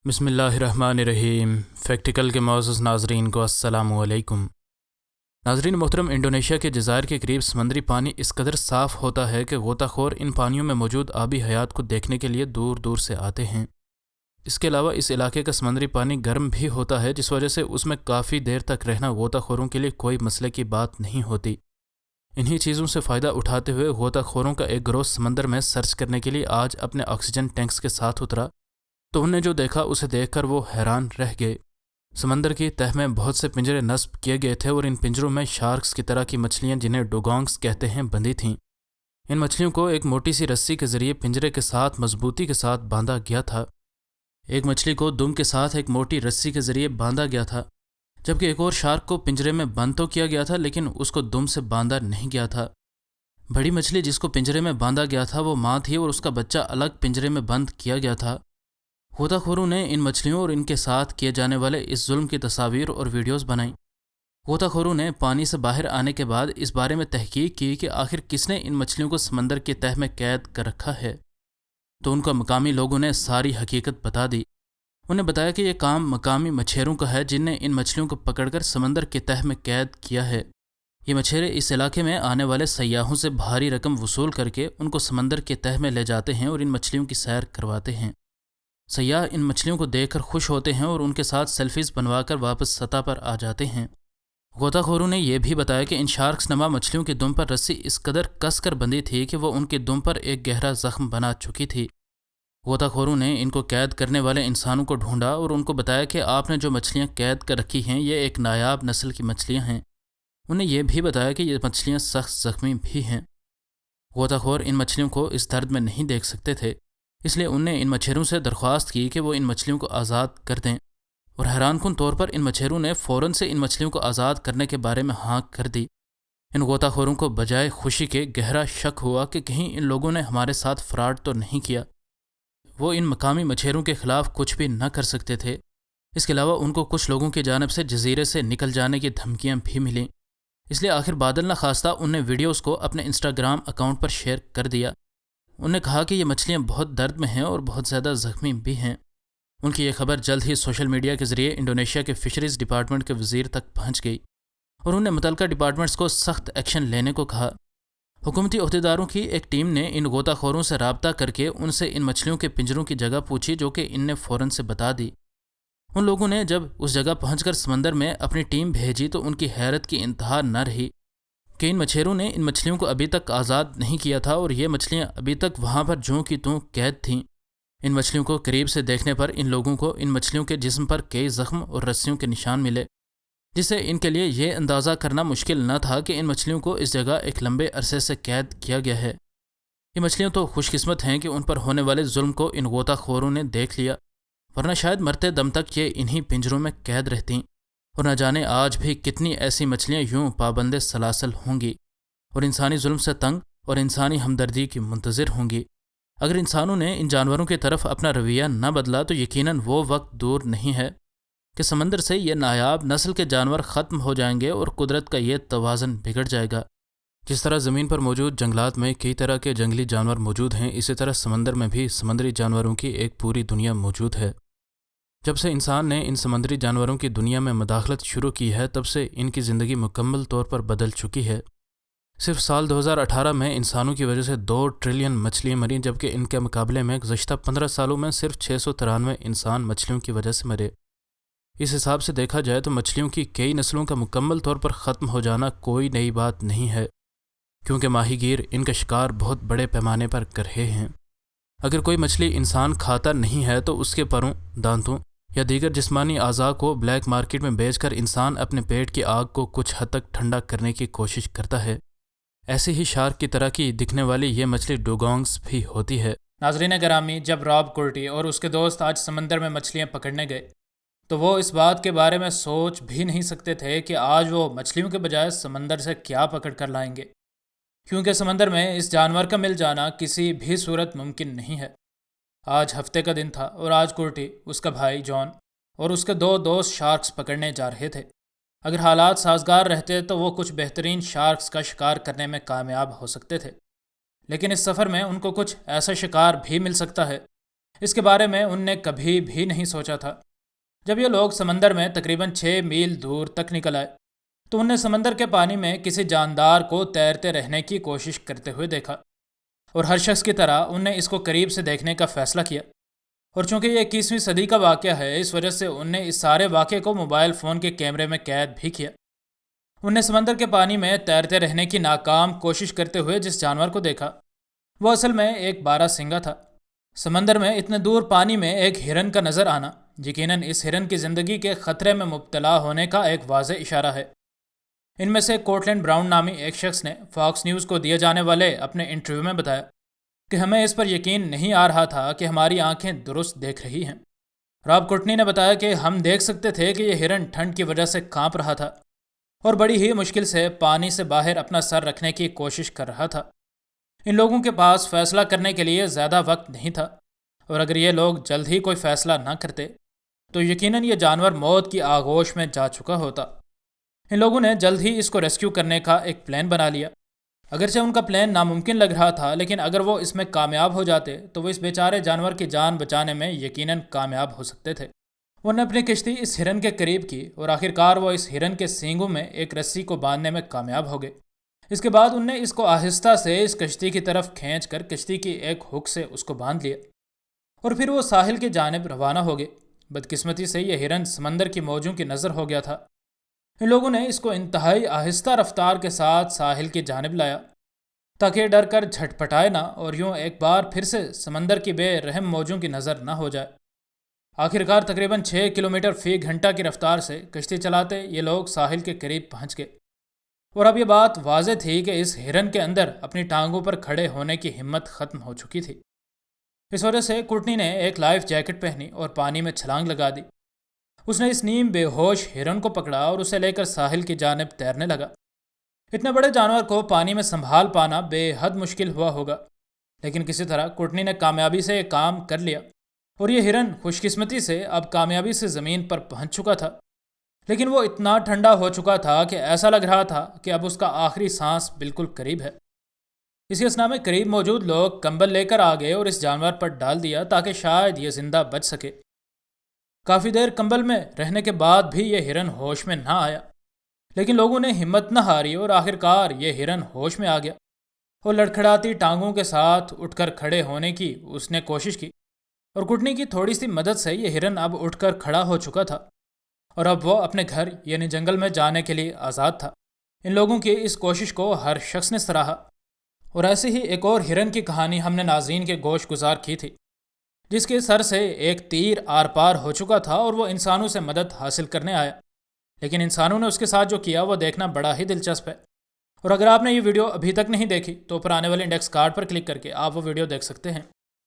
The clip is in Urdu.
بسم اللہ الرحمن الرحیم۔ فیکٹیکل کے معزز ناظرین کو السلام علیکم۔ ناظرین محترم، انڈونیشیا کے جزائر کے قریب سمندری پانی اس قدر صاف ہوتا ہے کہ غوطہ خور ان پانیوں میں موجود آبی حیات کو دیکھنے کے لیے دور دور سے آتے ہیں۔ اس کے علاوہ اس علاقے کا سمندری پانی گرم بھی ہوتا ہے، جس وجہ سے اس میں کافی دیر تک رہنا غوطہ خوروں کے لیے کوئی مسئلے کی بات نہیں ہوتی۔ انہی چیزوں سے فائدہ اٹھاتے ہوئے غوطہ خوروں کا ایک گروہ سمندر میں سرچ کرنے کے لیے آج اپنے آکسیجن ٹینکس کے ساتھ اترا تو انہیں جو دیکھا اسے دیکھ کر وہ حیران رہ گئے۔ سمندر کی تہہ میں بہت سے پنجرے نصب کیے گئے تھے اور ان پنجروں میں شارکس کی طرح کی مچھلیاں، جنہیں ڈوگونگس کہتے ہیں، بندھی تھیں۔ ان مچھلیوں کو ایک موٹی سی رسی کے ذریعے پنجرے کے ساتھ مضبوطی کے ساتھ باندھا گیا تھا۔ ایک مچھلی کو دم کے ساتھ ایک موٹی رسی کے ذریعے باندھا گیا تھا، جبکہ ایک اور شارک کو پنجرے میں بند تو کیا گیا تھا لیکن اس کو دم سے باندھا نہیں گیا تھا۔ بڑی مچھلی جس کو پنجرے میں باندھا گیا تھا وہ ماں تھی اور اس کا بچہ الگ پنجرے میں بند کیا گیا تھا۔ غوطہ خوروں نے ان مچھلیوں اور ان کے ساتھ کیے جانے والے اس ظلم کی تصاویر اور ویڈیوز بنائیں۔ غوطہ خوروں نے پانی سے باہر آنے کے بعد اس بارے میں تحقیق کی کہ آخر کس نے ان مچھلیوں کو سمندر کی تہہ میں قید کر رکھا ہے، تو ان کو مقامی لوگوں نے ساری حقیقت بتا دی۔ انہیں بتایا کہ یہ کام مقامی مچھیروں کا ہے، جن نے ان مچھلیوں کو پکڑ کر سمندر کی تہہ میں قید کیا ہے۔ یہ مچھیرے اس علاقے میں آنے والے سیاحوں سے بھاری رقم وصول کر کے ان کو سمندر کی تہہ میں لے جاتے ہیں اور ان مچھلیوں کی سیر کرواتے ہیں۔ سیاح ان مچھلیوں کو دیکھ کر خوش ہوتے ہیں اور ان کے ساتھ سیلفیز بنوا کر واپس سطح پر آ جاتے ہیں۔ غوطہ خوروں نے یہ بھی بتایا کہ ان شارکس نما مچھلیوں کی دم پر رسی اس قدر کس کر بندھی تھی کہ وہ ان کی دم پر ایک گہرا زخم بنا چکی تھی۔ غوطہ خوروں نے ان کو قید کرنے والے انسانوں کو ڈھونڈا اور ان کو بتایا کہ آپ نے جو مچھلیاں قید کر رکھی ہیں یہ ایک نایاب نسل کی مچھلیاں ہیں۔ انہیں یہ بھی بتایا کہ یہ مچھلیاں سخت زخمی بھی ہیں۔ غوطہ خور ان مچھلیوں کو اس درد میں نہیں دیکھ سکتے تھے، اس لیے انہیں ان مچھیروں سے درخواست کی کہ وہ ان مچھلیوں کو آزاد کر دیں، اور حیران کن طور پر ان مچھیروں نے فوراً سے ان مچھلیوں کو آزاد کرنے کے بارے میں ہاں کر دی۔ ان غوطہ خوروں کو بجائے خوشی کے گہرا شک ہوا کہ کہیں ان لوگوں نے ہمارے ساتھ فراڈ تو نہیں کیا۔ وہ ان مقامی مچھیروں کے خلاف کچھ بھی نہ کر سکتے تھے۔ اس کے علاوہ ان کو کچھ لوگوں کی جانب سے جزیرے سے نکل جانے کی دھمکیاں بھی ملیں، اس لیے آخر بادل نہ خواستہ ان نے ویڈیوز کو اپنے انسٹاگرام اکاؤنٹ پر شیئر کر دیا۔ انہوں نے کہا کہ یہ مچھلیاں بہت درد میں ہیں اور بہت زیادہ زخمی بھی ہیں۔ ان کی یہ خبر جلد ہی سوشل میڈیا کے ذریعے انڈونیشیا کے فشریز ڈپارٹمنٹ کے وزیر تک پہنچ گئی اور انہوں نے متعلقہ ڈپارٹمنٹس کو سخت ایکشن لینے کو کہا۔ حکومتی عہدیداروں کی ایک ٹیم نے ان غوطہ خوروں سے رابطہ کر کے ان سے ان مچھلیوں کے پنجروں کی جگہ پوچھی، جو کہ ان نے فوراً سے بتا دی۔ ان لوگوں نے جب اس جگہ پہنچ کر سمندر میں اپنی ٹیم بھیجی تو ان کی حیرت کی انتہا نہ رہی کہ ان مچھیروں نے ان مچھلیوں کو ابھی تک آزاد نہیں کیا تھا اور یہ مچھلیاں ابھی تک وہاں پر جوں کی توں قید تھیں۔ ان مچھلیوں کو قریب سے دیکھنے پر ان لوگوں کو ان مچھلیوں کے جسم پر کئی زخم اور رسیوں کے نشان ملے، جس سے ان کے لیے یہ اندازہ کرنا مشکل نہ تھا کہ ان مچھلیوں کو اس جگہ ایک لمبے عرصے سے قید کیا گیا ہے۔ یہ مچھلیاں تو خوش قسمت ہیں کہ ان پر ہونے والے ظلم کو ان غوطہ خوروں نے دیکھ لیا، ورنہ شاید مرتے دم تک یہ انہی پنجروں میں قید رہتیں، اور نہ جانے آج بھی کتنی ایسی مچھلیاں یوں پابند سلاسل ہوں گی اور انسانی ظلم سے تنگ اور انسانی ہمدردی کی منتظر ہوں گی۔ اگر انسانوں نے ان جانوروں کی طرف اپنا رویہ نہ بدلا تو یقیناً وہ وقت دور نہیں ہے کہ سمندر سے یہ نایاب نسل کے جانور ختم ہو جائیں گے اور قدرت کا یہ توازن بگڑ جائے گا۔ جس طرح زمین پر موجود جنگلات میں کئی طرح کے جنگلی جانور موجود ہیں، اسی طرح سمندر میں بھی سمندری جانوروں کی ایک پوری دنیا موجود ہے۔ جب سے انسان نے ان سمندری جانوروں کی دنیا میں مداخلت شروع کی ہے، تب سے ان کی زندگی مکمل طور پر بدل چکی ہے۔ صرف سال 2018 میں انسانوں کی وجہ سے 2 ٹریلین مچھلیاں مریں، جبکہ ان کے مقابلے میں گزشتہ 15 سالوں میں صرف 693 انسان مچھلیوں کی وجہ سے مرے۔ اس حساب سے دیکھا جائے تو مچھلیوں کی کئی نسلوں کا مکمل طور پر ختم ہو جانا کوئی نئی بات نہیں ہے، کیونکہ ماہی گیر ان کا شکار بہت بڑے پیمانے پر کر رہے ہیں۔ اگر کوئی مچھلی انسان کھاتا نہیں ہے تو اس کے پروں، دانتوں یا دیگر جسمانی اعضاء کو بلیک مارکیٹ میں بیچ کر انسان اپنے پیٹ کی آگ کو کچھ حد تک ٹھنڈا کرنے کی کوشش کرتا ہے۔ ایسے ہی شارک کی طرح کی دکھنے والی یہ مچھلی ڈوگونگس بھی ہوتی ہے۔ ناظرین گرامی، جب راب کورٹی اور اس کے دوست آج سمندر میں مچھلیاں پکڑنے گئے تو وہ اس بات کے بارے میں سوچ بھی نہیں سکتے تھے کہ آج وہ مچھلیوں کے بجائے سمندر سے کیا پکڑ کر لائیں گے، کیونکہ سمندر میں اس جانور کا مل جانا کسی بھی صورت ممکن نہیں ہے۔ آج ہفتے کا دن تھا اور آج کورٹی، اس کا بھائی جان اور اس کے 2 دوست شارکس پکڑنے جا رہے تھے۔ اگر حالات سازگار رہتے تو وہ کچھ بہترین شارکس کا شکار کرنے میں کامیاب ہو سکتے تھے، لیکن اس سفر میں ان کو کچھ ایسا شکار بھی مل سکتا ہے اس کے بارے میں ان نے کبھی بھی نہیں سوچا تھا۔ جب یہ لوگ سمندر میں تقریباً 6 میل دور تک نکل آئے تو انہیں سمندر کے پانی میں کسی جاندار کو تیرتے رہنے کی کوشش کرتے ہوئے دیکھا، اور ہر شخص کی طرح ان نے اس کو قریب سے دیکھنے کا فیصلہ کیا۔ اور چونکہ یہ 21ویں صدی کا واقعہ ہے، اس وجہ سے ان نے اس سارے واقعے کو موبائل فون کے کیمرے میں قید بھی کیا۔ ان نے سمندر کے پانی میں تیرتے رہنے کی ناکام کوشش کرتے ہوئے جس جانور کو دیکھا وہ اصل میں ایک بارہ سنگا تھا۔ سمندر میں اتنے دور پانی میں ایک ہرن کا نظر آنا یقیناً اس ہرن کی زندگی کے خطرے میں مبتلا ہونے کا ایک واضح اشارہ ہے۔ ان میں سے کورٹلینڈ براؤن نامی ایک شخص نے فاکس نیوز کو دیے جانے والے اپنے انٹرویو میں بتایا کہ ہمیں اس پر یقین نہیں آ رہا تھا کہ ہماری آنکھیں درست دیکھ رہی ہیں۔ راب کورٹنی نے بتایا کہ ہم دیکھ سکتے تھے کہ یہ ہرن ٹھنڈ کی وجہ سے کانپ رہا تھا اور بڑی ہی مشکل سے پانی سے باہر اپنا سر رکھنے کی کوشش کر رہا تھا۔ ان لوگوں کے پاس فیصلہ کرنے کے لیے زیادہ وقت نہیں تھا، اور اگر یہ لوگ جلد ہی کوئی فیصلہ نہ کرتے تو یقیناً یہ جانور موت کی آغوش میں جا چکا ہوتا۔ ان لوگوں نے جلد ہی اس کو ریسکیو کرنے کا ایک پلان بنا لیا۔ اگرچہ ان کا پلان ناممکن لگ رہا تھا، لیکن اگر وہ اس میں کامیاب ہو جاتے تو وہ اس بیچارے جانور کی جان بچانے میں یقیناً کامیاب ہو سکتے تھے۔ انہوں نے اپنی کشتی اس ہرن کے قریب کی اور آخرکار وہ اس ہرن کے سینگوں میں ایک رسی کو باندھنے میں کامیاب ہو گئے۔ اس کے بعد انہوں نے اس کو آہستہ سے اس کشتی کی طرف کھینچ کر کشتی کی ایک ہک سے اس کو باندھ لیا اور پھر وہ ساحل کی جانب روانہ ہو گئے۔ بدقسمتی سے یہ ہرن سمندر کی موجوں کی نظر ہو گیا تھا۔ ان لوگوں نے اس کو انتہائی آہستہ رفتار کے ساتھ ساحل کی جانب لایا تاکہ ڈر کر جھٹپٹائے نہ اور یوں ایک بار پھر سے سمندر کی بے رحم موجوں کی نظر نہ ہو جائے۔ آخرکار تقریباً 6 کلومیٹر فی گھنٹہ کی رفتار سے کشتی چلاتے یہ لوگ ساحل کے قریب پہنچ گئے، اور اب یہ بات واضح تھی کہ اس ہرن کے اندر اپنی ٹانگوں پر کھڑے ہونے کی ہمت ختم ہو چکی تھی۔ اس وجہ سے کورٹنی نے ایک لائف جیکٹ پہنی اور پانی میں چھلانگ لگا دی۔ اس نے اس نیم بے ہوش ہرن کو پکڑا اور اسے لے کر ساحل کی جانب تیرنے لگا۔ اتنے بڑے جانور کو پانی میں سنبھال پانا بے حد مشکل ہوا ہوگا، لیکن کسی طرح کورٹنی نے کامیابی سے یہ کام کر لیا، اور یہ ہرن خوش قسمتی سے اب کامیابی سے زمین پر پہنچ چکا تھا۔ لیکن وہ اتنا ٹھنڈا ہو چکا تھا کہ ایسا لگ رہا تھا کہ اب اس کا آخری سانس بالکل قریب ہے۔ اسی اثنا میں قریب موجود لوگ کمبل لے کر آ گئے اور اس جانور پر ڈال دیا تاکہ شاید یہ زندہ بچ سکے۔ کافی دیر کمبل میں رہنے کے بعد بھی یہ ہرن ہوش میں نہ آیا، لیکن لوگوں نے ہمت نہ ہاری اور آخرکار یہ ہرن ہوش میں آ گیا اور لڑکھڑاتی ٹانگوں کے ساتھ اٹھ کر کھڑے ہونے کی اس نے کوشش کی، اور کٹنی کی تھوڑی سی مدد سے یہ ہرن اب اٹھ کر کھڑا ہو چکا تھا اور اب وہ اپنے گھر یعنی جنگل میں جانے کے لیے آزاد تھا۔ ان لوگوں کی اس کوشش کو ہر شخص نے سراہا، اور ایسے ہی ایک اور ہرن کی کہانی ہم نے ناظرین کے گوش گزار کی تھی، جس کے سر سے ایک تیر آر پار ہو چکا تھا اور وہ انسانوں سے مدد حاصل کرنے آیا، لیکن انسانوں نے اس کے ساتھ جو کیا وہ دیکھنا بڑا ہی دلچسپ ہے۔ اور اگر آپ نے یہ ویڈیو ابھی تک نہیں دیکھی تو اوپر آنے والے انڈیکس کارڈ پر کلک کر کے آپ وہ ویڈیو دیکھ سکتے ہیں۔